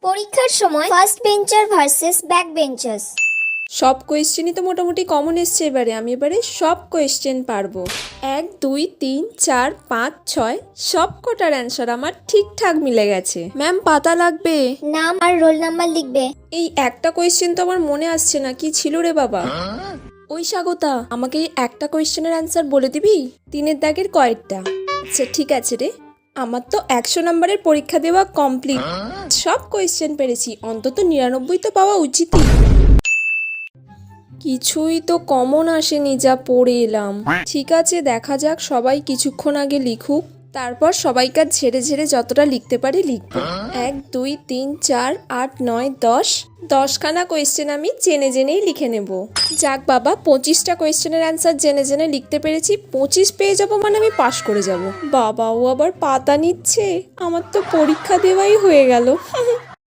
পরীক্ষার সময় first bencher versus back benchers. সব কোয়েশ্চেনই তো মোটামুটি কমন এসছে এবারে। আমি এবারে সব কোয়েশ্চেন পারবো। 1 2 3 4 5 6 সব কটার অ্যান্সার আমার ঠিকঠাক মিলে গেছে। ম্যাম পাতা লাগবে। নাম আর রোল নাম্বার লিখবে। এই একটা কোয়েশ্চেন তো আমার মনে আসছে না, কি ছিল রে বাবা? ওই স্বাগতা, আমাকে এই একটা কোয়েশ্চেনের অ্যান্সার বলে দিবি? 3-এর দাগের কয়েকটা। আচ্ছা ঠিক আছে রে, আমার তো 100 নম্বরের পরীক্ষা দেওয়া কমপ্লিট। সব কোয়েশ্চেন পেরেছি, অন্তত 99 তো পাওয়া উচিতই। কিছুই তো কমন আসেনি যা পড়ে এলাম। ঠিক আছে, দেখা যাক, সবাই কিছুক্ষণ আগে লিখুক, তারপর সবাইকার ঝেড়ে ঝেড়ে যতটা লিখতে পারি লিখবো। 1 2 3 4 8 9 10 10খানা কোয়েশ্চেন আমি জেনে জেনেই লিখে নেব। যাক বাবা, 25টা কোয়েশ্চেনের অ্যান্সার জেনে জেনে লিখতে পেরেছি। 25 পেয়ে যাবো মানে আমি পাশ করে যাব। বাবা, ও আবার পাতা নিচ্ছে, আমার তো পরীক্ষা দেওয়াই হয়ে গেল।